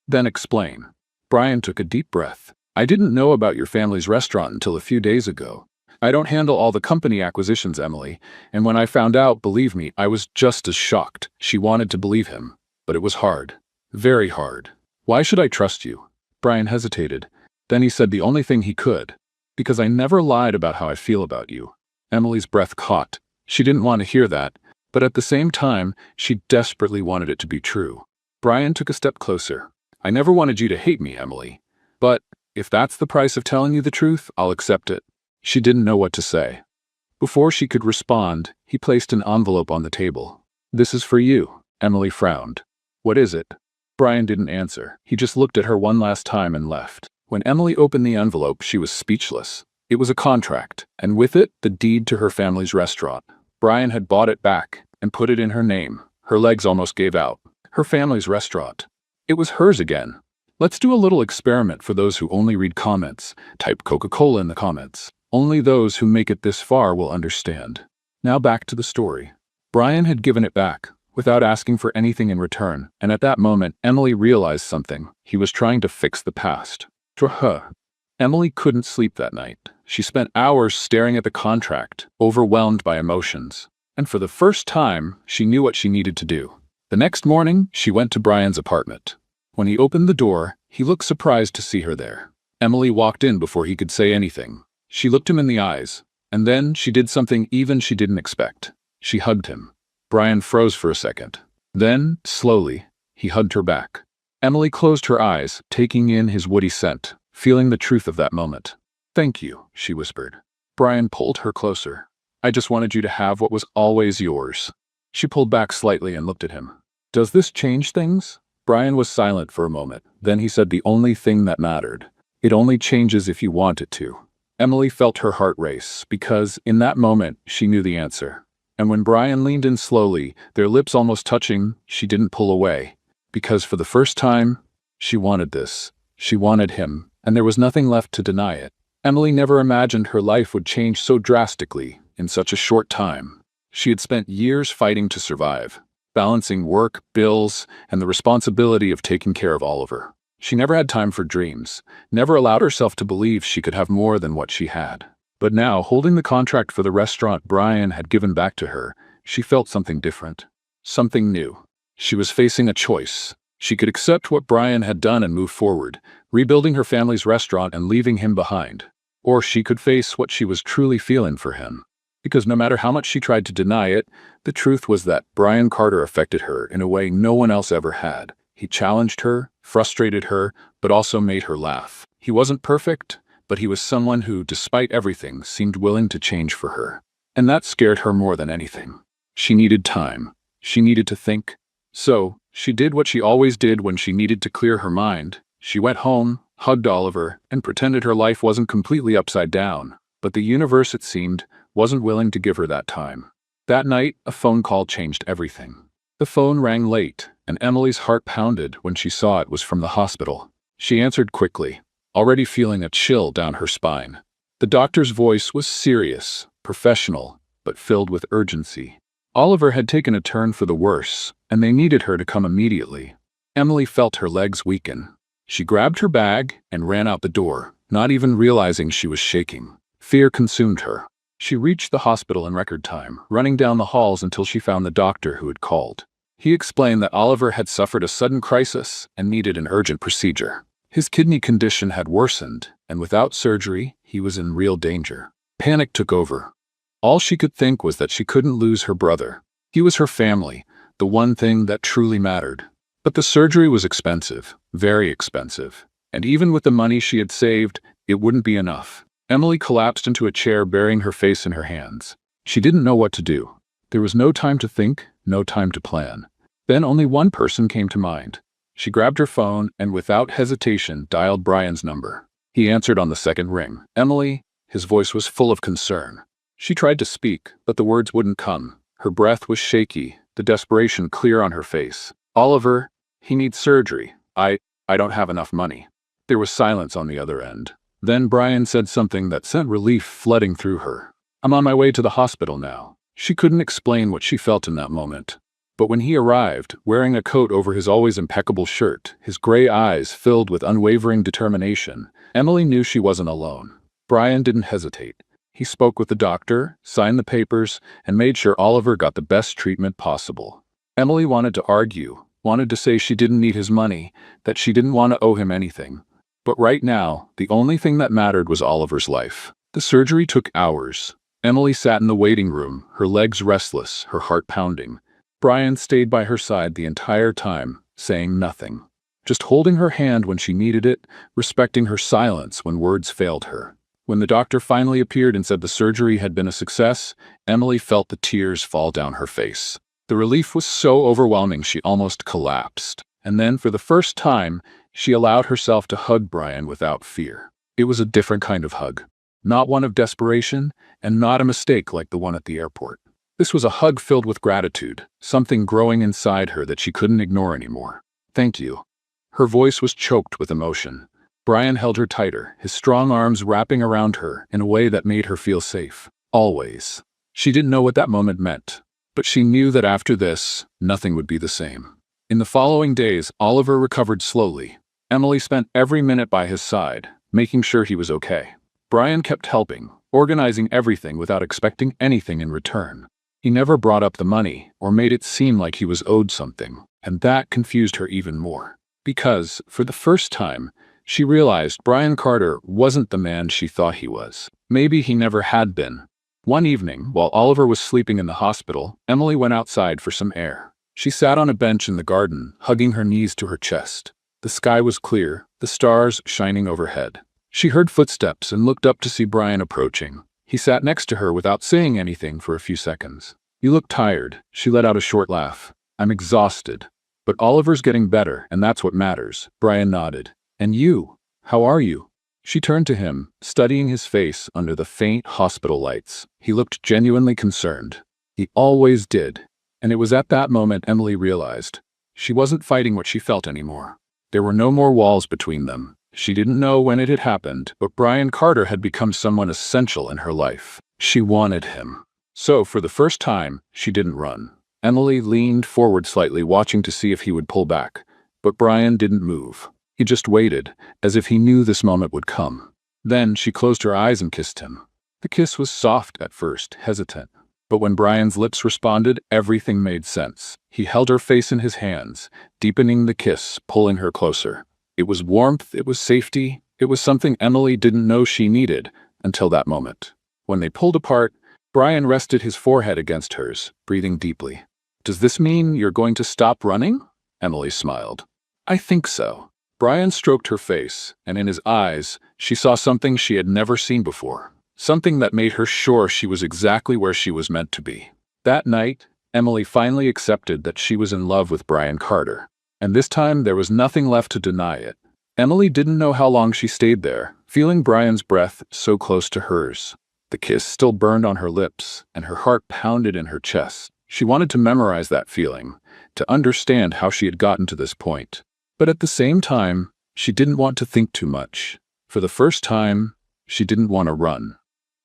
"Then explain." Brian took a deep breath. "I didn't know about your family's restaurant until a few days ago. I don't handle all the company acquisitions, Emily, and when I found out, believe me, I was just as shocked." She wanted to believe him, but it was hard. Very hard. "Why should I trust you?" Brian hesitated. Then he said the only thing he could. "Because I never lied about how I feel about you." Emily's breath caught. She didn't want to hear that, but at the same time, she desperately wanted it to be true. Brian took a step closer. "I never wanted you to hate me, Emily. But if that's the price of telling you the truth, I'll accept it." She didn't know what to say. Before she could respond, he placed an envelope on the table. "This is for you." Emily frowned. "What is it?" Brian didn't answer. He just looked at her one last time and left. When Emily opened the envelope, she was speechless. It was a contract, and with it, the deed to her family's restaurant. Brian had bought it back and put it in her name. Her legs almost gave out. Her family's restaurant. It was hers again. Let's do a little experiment for those who only read comments. Type Coca-Cola in the comments. Only those who make it this far will understand. Now back to the story. Brian had given it back, without asking for anything in return, and at that moment, Emily realized something. He was trying to fix the past. For her. Emily couldn't sleep that night. She spent hours staring at the contract, overwhelmed by emotions. And for the first time, she knew what she needed to do. The next morning, she went to Brian's apartment. When he opened the door, he looked surprised to see her there. Emily walked in before he could say anything. She looked him in the eyes, and then she did something even she didn't expect. She hugged him. Brian froze for a second. Then, slowly, he hugged her back. Emily closed her eyes, taking in his woody scent, feeling the truth of that moment. "Thank you," she whispered. Brian pulled her closer. "I just wanted you to have what was always yours." She pulled back slightly and looked at him. "Does this change things?" Brian was silent for a moment. Then he said the only thing that mattered. "It only changes if you want it to." Emily felt her heart race, because in that moment she knew the answer. And when Brian leaned in slowly, their lips almost touching, she didn't pull away. Because for the first time, she wanted this. She wanted him, and there was nothing left to deny it. Emily never imagined her life would change so drastically in such a short time. She had spent years fighting to survive, balancing work, bills, and the responsibility of taking care of Oliver. She never had time for dreams, never allowed herself to believe she could have more than what she had. But now, holding the contract for the restaurant Brian had given back to her, she felt something different, something new. She was facing a choice. She could accept what Brian had done and move forward, rebuilding her family's restaurant and leaving him behind. Or she could face what she was truly feeling for him. Because no matter how much she tried to deny it, the truth was that Brian Carter affected her in a way no one else ever had. He challenged her, frustrated her, but also made her laugh. He wasn't perfect, but he was someone who, despite everything, seemed willing to change for her. And that scared her more than anything. She needed time. She needed to think. So, she did what she always did when she needed to clear her mind. She went home, hugged Oliver, and pretended her life wasn't completely upside down. But the universe, it seemed, wasn't willing to give her that time. That night, a phone call changed everything. The phone rang late, and Emily's heart pounded when she saw it was from the hospital. She answered quickly, already feeling a chill down her spine. The doctor's voice was serious, professional, but filled with urgency. Oliver had taken a turn for the worse, and they needed her to come immediately. Emily felt her legs weaken. She grabbed her bag and ran out the door, not even realizing she was shaking. Fear consumed her. She reached the hospital in record time, running down the halls until she found the doctor who had called. He explained that Oliver had suffered a sudden crisis and needed an urgent procedure. His kidney condition had worsened, and without surgery, he was in real danger. Panic took over. All she could think was that she couldn't lose her brother. He was her family, the one thing that truly mattered. But the surgery was expensive, very expensive. And even with the money she had saved, it wouldn't be enough. Emily collapsed into a chair, burying her face in her hands. She didn't know what to do. There was no time to think, no time to plan. Then only one person came to mind. She grabbed her phone and without hesitation dialed Brian's number. He answered on the second ring. "Emily," his voice was full of concern. She tried to speak, but the words wouldn't come. Her breath was shaky, the desperation clear on her face. "Oliver, he needs surgery. I don't have enough money." There was silence on the other end. Then Brian said something that sent relief flooding through her. "I'm on my way to the hospital now." She couldn't explain what she felt in that moment. But when he arrived, wearing a coat over his always impeccable shirt, his gray eyes filled with unwavering determination, Emily knew she wasn't alone. Brian didn't hesitate. He spoke with the doctor, signed the papers, and made sure Oliver got the best treatment possible. Emily wanted to argue, wanted to say she didn't need his money, that she didn't want to owe him anything. But right now, the only thing that mattered was Oliver's life. The surgery took hours. Emily sat in the waiting room, her legs restless, her heart pounding. Brian stayed by her side the entire time, saying nothing. Just holding her hand when she needed it, respecting her silence when words failed her. When the doctor finally appeared and said the surgery had been a success, Emily felt the tears fall down her face. The relief was so overwhelming she almost collapsed. And then, for the first time, she allowed herself to hug Brian without fear. It was a different kind of hug. Not one of desperation, and not a mistake like the one at the airport. This was a hug filled with gratitude, something growing inside her that she couldn't ignore anymore. "Thank you." Her voice was choked with emotion. Brian held her tighter, his strong arms wrapping around her in a way that made her feel safe. Always. She didn't know what that moment meant, but she knew that after this, nothing would be the same. In the following days, Oliver recovered slowly. Emily spent every minute by his side, making sure he was okay. Brian kept helping, organizing everything without expecting anything in return. He never brought up the money or made it seem like he was owed something, and that confused her even more. Because, for the first time, she realized Brian Carter wasn't the man she thought he was. Maybe he never had been. One evening, while Oliver was sleeping in the hospital, Emily went outside for some air. She sat on a bench in the garden, hugging her knees to her chest. The sky was clear, the stars shining overhead. She heard footsteps and looked up to see Brian approaching. He sat next to her without saying anything for a few seconds. "You look tired," she let out a short laugh. "I'm exhausted. But Oliver's getting better, and that's what matters." Brian nodded. "And you? How are you?" She turned to him, studying his face under the faint hospital lights. He looked genuinely concerned. He always did. And it was at that moment Emily realized she wasn't fighting what she felt anymore. There were no more walls between them. She didn't know when it had happened, but Brian Carter had become someone essential in her life. She wanted him. So, for the first time, she didn't run. Emily leaned forward slightly, watching to see if he would pull back. But Brian didn't move. He just waited, as if he knew this moment would come. Then she closed her eyes and kissed him. The kiss was soft at first, hesitant. But when Brian's lips responded, everything made sense. He held her face in his hands, deepening the kiss, pulling her closer. It was warmth, it was safety, it was something Emily didn't know she needed until that moment. When they pulled apart, Brian rested his forehead against hers, breathing deeply. "Does this mean you're going to stop running?" Emily smiled. "I think so." Brian stroked her face, and in his eyes, she saw something she had never seen before. Something that made her sure she was exactly where she was meant to be. That night, Emily finally accepted that she was in love with Brian Carter. And this time, there was nothing left to deny it. Emily didn't know how long she stayed there, feeling Brian's breath so close to hers. The kiss still burned on her lips, and her heart pounded in her chest. She wanted to memorize that feeling, to understand how she had gotten to this point. But at the same time, she didn't want to think too much. For the first time, she didn't want to run.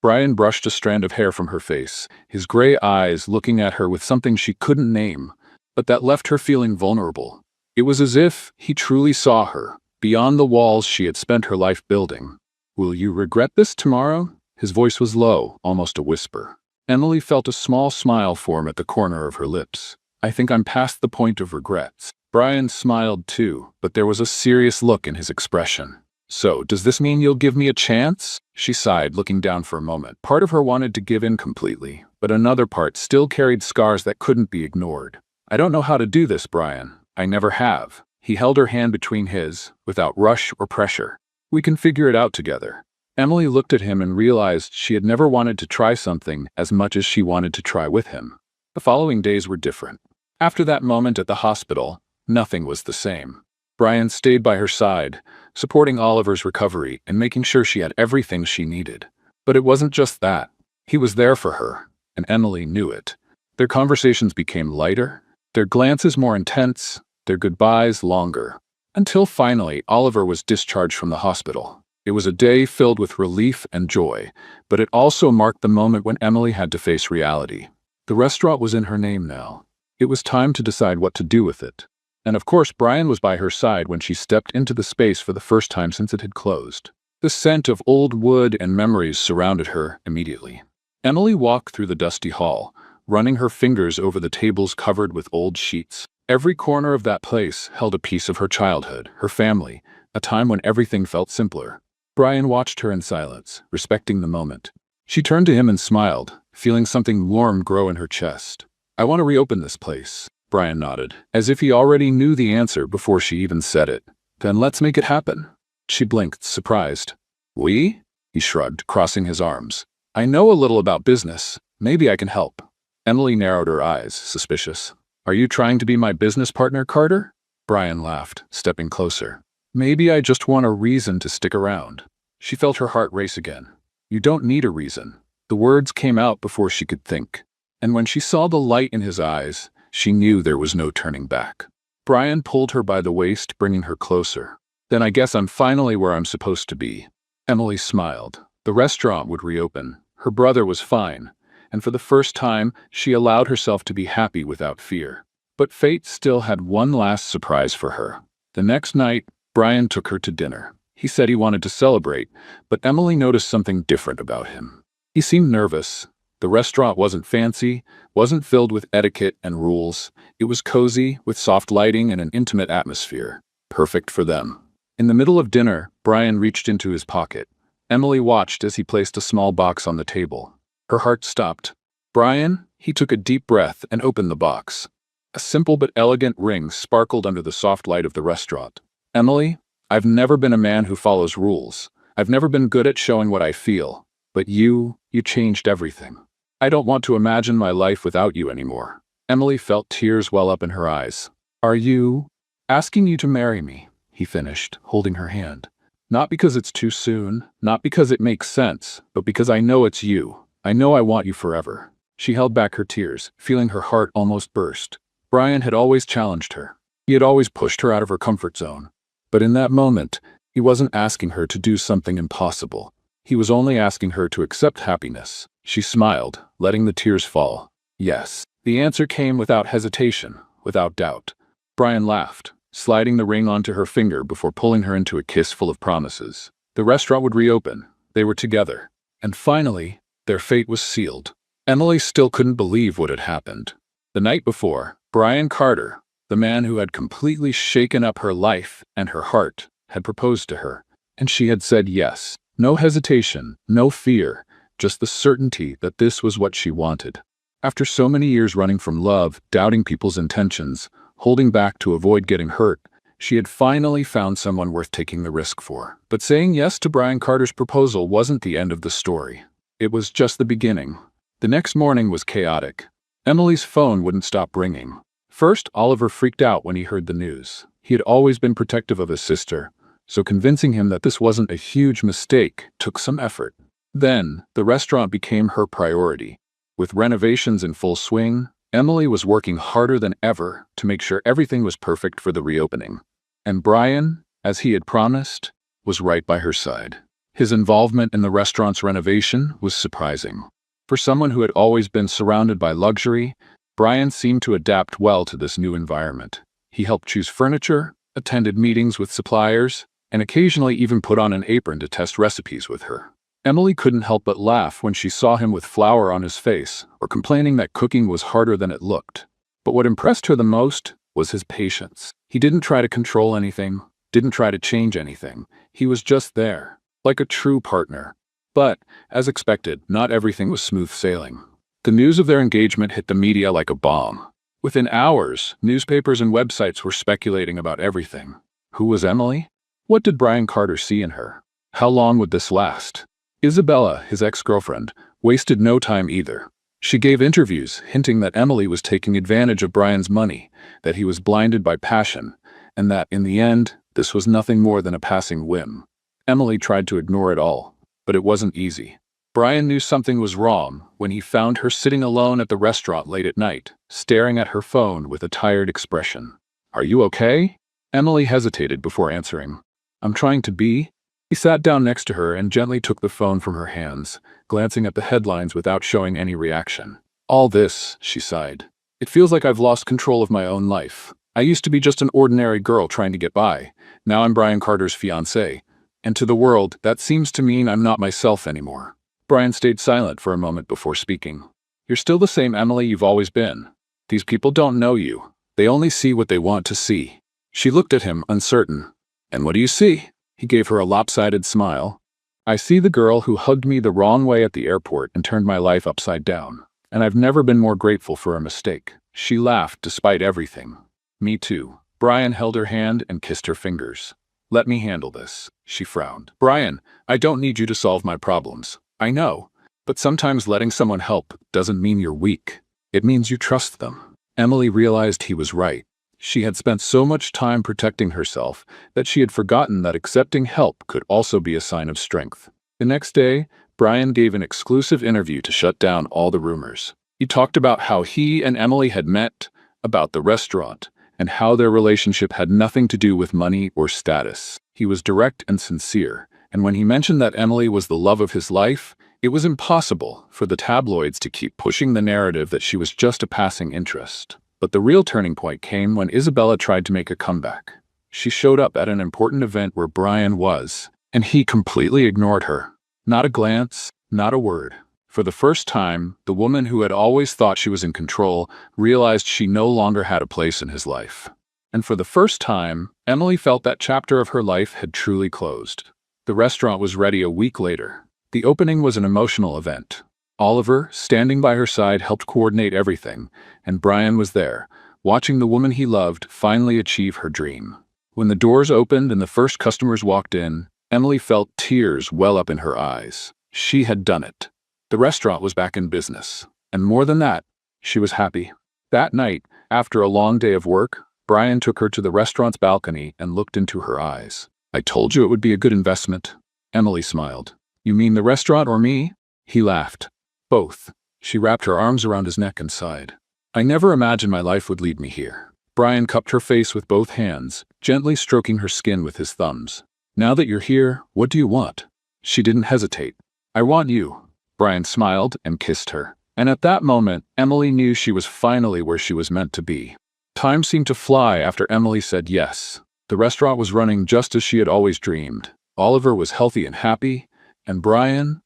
Brian brushed a strand of hair from her face, his gray eyes looking at her with something she couldn't name, but that left her feeling vulnerable. It was as if he truly saw her, beyond the walls she had spent her life building. "Will you regret this tomorrow?" His voice was low, almost a whisper. Emily felt a small smile form at the corner of her lips. "I think I'm past the point of regrets." Brian smiled too, but there was a serious look in his expression. "So, does this mean you'll give me a chance?" She sighed, looking down for a moment. Part of her wanted to give in completely, but another part still carried scars that couldn't be ignored. "I don't know how to do this, Brian. I never have." He held her hand between his, without rush or pressure. "We can figure it out together." Emily looked at him and realized she had never wanted to try something as much as she wanted to try with him. The following days were different. After that moment at the hospital, nothing was the same. Brian stayed by her side, supporting Oliver's recovery and making sure she had everything she needed. But it wasn't just that. He was there for her, and Emily knew it. Their conversations became lighter, their glances more intense, their goodbyes longer. Until finally, Oliver was discharged from the hospital. It was a day filled with relief and joy, but it also marked the moment when Emily had to face reality. The restaurant was in her name now. It was time to decide what to do with it. And of course, Brian was by her side when she stepped into the space for the first time since it had closed. The scent of old wood and memories surrounded her immediately. Emily walked through the dusty hall, running her fingers over the tables covered with old sheets. Every corner of that place held a piece of her childhood, her family, a time when everything felt simpler. Brian watched her in silence, respecting the moment. She turned to him and smiled, feeling something warm grow in her chest. "I want to reopen this place." Brian nodded, as if he already knew the answer before she even said it. "Then let's make it happen." She blinked, surprised. "We?" He shrugged, crossing his arms. "I know a little about business. Maybe I can help." Emily narrowed her eyes, suspicious. "Are you trying to be my business partner, Carter?" Brian laughed, stepping closer. "Maybe I just want a reason to stick around." She felt her heart race again. "You don't need a reason." The words came out before she could think. And when she saw the light in his eyes, she knew there was no turning back. Brian pulled her by the waist, bringing her closer. "Then I guess I'm finally where I'm supposed to be." Emily smiled. The restaurant would reopen. Her brother was fine. And for the first time, she allowed herself to be happy without fear. But fate still had one last surprise for her. The next night, Brian took her to dinner. He said he wanted to celebrate, but Emily noticed something different about him. He seemed nervous, The restaurant wasn't fancy, wasn't filled with etiquette and rules. It was cozy, with soft lighting and an intimate atmosphere. Perfect for them. In the middle of dinner, Brian reached into his pocket. Emily watched as he placed a small box on the table. Her heart stopped. Brian, he took a deep breath and opened the box. A simple but elegant ring sparkled under the soft light of the restaurant. Emily, I've never been a man who follows rules. I've never been good at showing what I feel. But you changed everything. I don't want to imagine my life without you anymore. Emily felt tears well up in her eyes. Are you asking you to marry me? He finished, holding her hand. Not because it's too soon, not because it makes sense, but because I know it's you. I know I want you forever. She held back her tears, feeling her heart almost burst. Brian had always challenged her. He had always pushed her out of her comfort zone. But in that moment, he wasn't asking her to do something impossible. He was only asking her to accept happiness. She smiled, letting the tears fall. Yes. The answer came without hesitation, without doubt. Brian laughed, sliding the ring onto her finger before pulling her into a kiss full of promises. The restaurant would reopen. They were together. And finally, their fate was sealed. Emily still couldn't believe what had happened. The night before, Brian Carter, the man who had completely shaken up her life and her heart, had proposed to her. And she had said yes. No hesitation, no fear, just the certainty that this was what she wanted. After so many years running from love, doubting people's intentions, holding back to avoid getting hurt, she had finally found someone worth taking the risk for. But saying yes to Brian Carter's proposal wasn't the end of the story. It was just the beginning. The next morning was chaotic. Emily's phone wouldn't stop ringing. First, Oliver freaked out when he heard the news. He had always been protective of his sister, so convincing him that this wasn't a huge mistake took some effort. Then, the restaurant became her priority. With renovations in full swing, Emily was working harder than ever to make sure everything was perfect for the reopening. And Brian, as he had promised, was right by her side. His involvement in the restaurant's renovation was surprising. For someone who had always been surrounded by luxury, Brian seemed to adapt well to this new environment. He helped choose furniture, attended meetings with suppliers, and occasionally even put on an apron to test recipes with her. Emily couldn't help but laugh when she saw him with flour on his face or complaining that cooking was harder than it looked. But what impressed her the most was his patience. He didn't try to control anything, didn't try to change anything. He was just there, like a true partner. But, as expected, not everything was smooth sailing. The news of their engagement hit the media like a bomb. Within hours, newspapers and websites were speculating about everything. Who was Emily? What did Brian Carter see in her? How long would this last? Isabella, his ex-girlfriend, wasted no time either. She gave interviews hinting that Emily was taking advantage of Brian's money, that he was blinded by passion, and that, in the end, this was nothing more than a passing whim. Emily tried to ignore it all, but it wasn't easy. Brian knew something was wrong when he found her sitting alone at the restaurant late at night, staring at her phone with a tired expression. "Are you okay?" Emily hesitated before answering. "I'm trying to be." He sat down next to her and gently took the phone from her hands, glancing at the headlines without showing any reaction. "All this," she sighed. "It feels like I've lost control of my own life. I used to be just an ordinary girl trying to get by. Now I'm Brian Carter's fiancée. And to the world, that seems to mean I'm not myself anymore." Brian stayed silent for a moment before speaking. "You're still the same Emily you've always been. These people don't know you. They only see what they want to see." She looked at him, uncertain. "And what do you see?" He gave her a lopsided smile. "I see the girl who hugged me the wrong way at the airport and turned my life upside down. And I've never been more grateful for a mistake." She laughed despite everything. "Me too." Brian held her hand and kissed her fingers. "Let me handle this." She frowned. "Brian, I don't need you to solve my problems. I know. But sometimes letting someone help doesn't mean you're weak. It means you trust them." Emily realized he was right. She had spent so much time protecting herself that she had forgotten that accepting help could also be a sign of strength. The next day, Brian gave an exclusive interview to shut down all the rumors. He talked about how he and Emily had met, about the restaurant, and how their relationship had nothing to do with money or status. He was direct and sincere, and when he mentioned that Emily was the love of his life, it was impossible for the tabloids to keep pushing the narrative that she was just a passing interest. But the real turning point came when Isabella tried to make a comeback. She showed up at an important event where Brian was, and he completely ignored her. Not a glance, not a word. For the first time, the woman who had always thought she was in control realized she no longer had a place in his life. And for the first time, Emily felt that chapter of her life had truly closed. The restaurant was ready a week later. The opening was an emotional event. Oliver, standing by her side, helped coordinate everything, and Brian was there, watching the woman he loved finally achieve her dream. When the doors opened and the first customers walked in, Emily felt tears well up in her eyes. She had done it. The restaurant was back in business. And more than that, she was happy. That night, after a long day of work, Brian took her to the restaurant's balcony and looked into her eyes. "I told you it would be a good investment." Emily smiled. "You mean the restaurant or me?" He laughed. "Both." She wrapped her arms around his neck and sighed. "I never imagined my life would lead me here." Brian cupped her face with both hands, gently stroking her skin with his thumbs. "Now that you're here, what do you want?" She didn't hesitate. "I want you." Brian smiled and kissed her. And at that moment, Emily knew she was finally where she was meant to be. Time seemed to fly after Emily said yes. The restaurant was running just as she had always dreamed. Oliver was healthy and happy, and Brian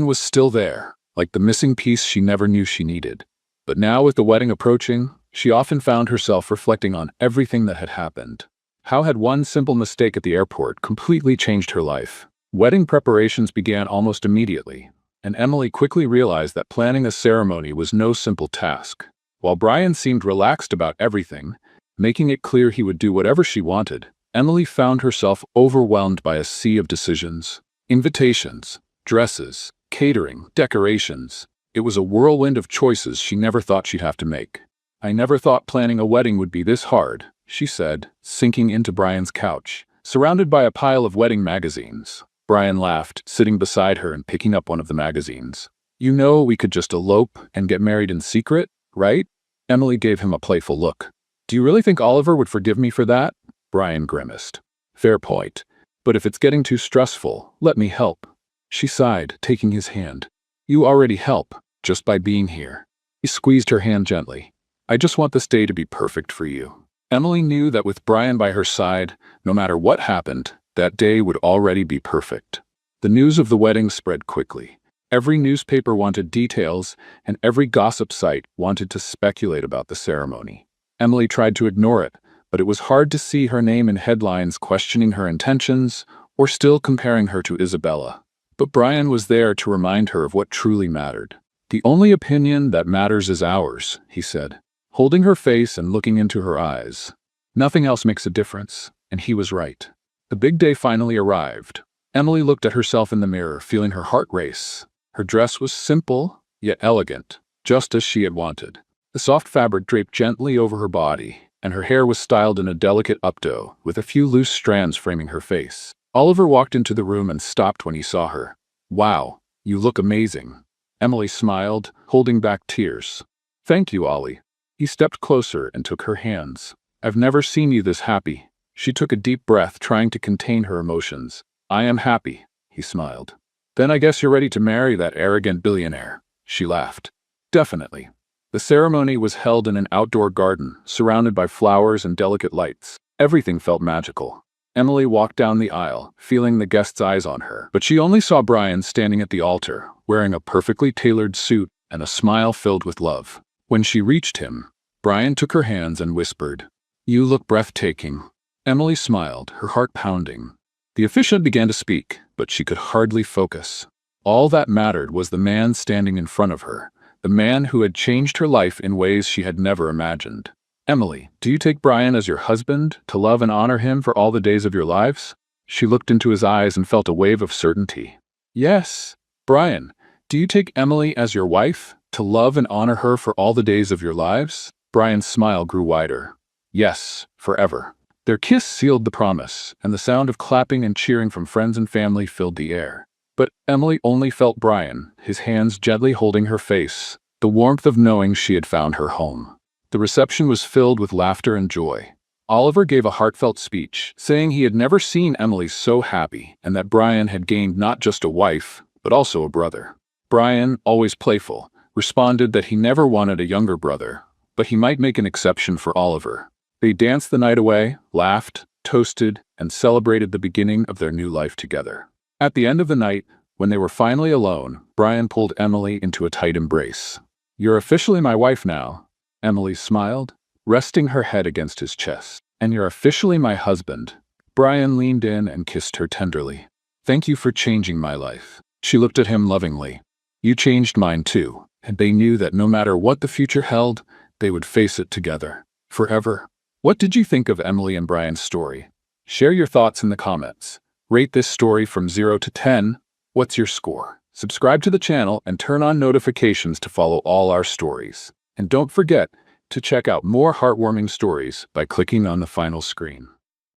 was still there, like the missing piece she never knew she needed. But now, with the wedding approaching, she often found herself reflecting on everything that had happened. How had one simple mistake at the airport completely changed her life? Wedding preparations began almost immediately, and Emily quickly realized that planning a ceremony was no simple task. While Brian seemed relaxed about everything, making it clear he would do whatever she wanted, Emily found herself overwhelmed by a sea of decisions. Invitations, dresses, catering, decorations. It was a whirlwind of choices she never thought she'd have to make. "I never thought planning a wedding would be this hard," she said, sinking into Brian's couch, surrounded by a pile of wedding magazines. Brian laughed, sitting beside her and picking up one of the magazines. "You know we could just elope and get married in secret, right?" Emily gave him a playful look. "Do you really think Oliver would forgive me for that?" Brian grimaced. "Fair point. But if it's getting too stressful, let me help." She sighed, taking his hand. "You already help, just by being here." He squeezed her hand gently. "I just want this day to be perfect for you." Emily knew that with Brian by her side, no matter what happened, that day would already be perfect. The news of the wedding spread quickly. Every newspaper wanted details, and every gossip site wanted to speculate about the ceremony. Emily tried to ignore it, but it was hard to see her name in headlines questioning her intentions or still comparing her to Isabella. But Brian was there to remind her of what truly mattered. "The only opinion that matters is ours," he said, holding her face and looking into her eyes. "Nothing else makes a difference," and he was right. The big day finally arrived. Emily looked at herself in the mirror, feeling her heart race. Her dress was simple, yet elegant, just as she had wanted. The soft fabric draped gently over her body, and her hair was styled in a delicate updo, with a few loose strands framing her face. Oliver walked into the room and stopped when he saw her. "Wow, you look amazing." Emily smiled, holding back tears. "Thank you, Ollie." He stepped closer and took her hands. "I've never seen you this happy." She took a deep breath, trying to contain her emotions. "I am happy," he smiled. "Then I guess you're ready to marry that arrogant billionaire." She laughed. "Definitely." The ceremony was held in an outdoor garden, surrounded by flowers and delicate lights. Everything felt magical. Emily walked down the aisle, feeling the guests' eyes on her, but she only saw Brian standing at the altar, wearing a perfectly tailored suit and a smile filled with love. When she reached him, Brian took her hands and whispered, "You look breathtaking." Emily smiled, her heart pounding. The officiant began to speak, but she could hardly focus. All that mattered was the man standing in front of her, the man who had changed her life in ways she had never imagined. "Emily, do you take Brian as your husband, to love and honor him for all the days of your lives?" She looked into his eyes and felt a wave of certainty. "Yes." "Brian, do you take Emily as your wife, to love and honor her for all the days of your lives?" Brian's smile grew wider. "Yes, forever." Their kiss sealed the promise, and the sound of clapping and cheering from friends and family filled the air. But Emily only felt Brian, his hands gently holding her face, the warmth of knowing she had found her home. The reception was filled with laughter and joy. Oliver gave a heartfelt speech, saying he had never seen Emily so happy and that Brian had gained not just a wife, but also a brother. Brian, always playful, responded that he never wanted a younger brother, but he might make an exception for Oliver. They danced the night away, laughed, toasted, and celebrated the beginning of their new life together. At the end of the night, when they were finally alone, Brian pulled Emily into a tight embrace. "You're officially my wife now," Emily smiled, resting her head against his chest. "And you're officially my husband." Brian leaned in and kissed her tenderly. "Thank you for changing my life." She looked at him lovingly. "You changed mine too." And they knew that no matter what the future held, they would face it together, forever. What did you think of Emily and Brian's story? Share your thoughts in the comments. Rate this story from 0 to 10. What's your score? Subscribe to the channel and turn on notifications to follow all our stories. And don't forget to check out more heartwarming stories by clicking on the final screen.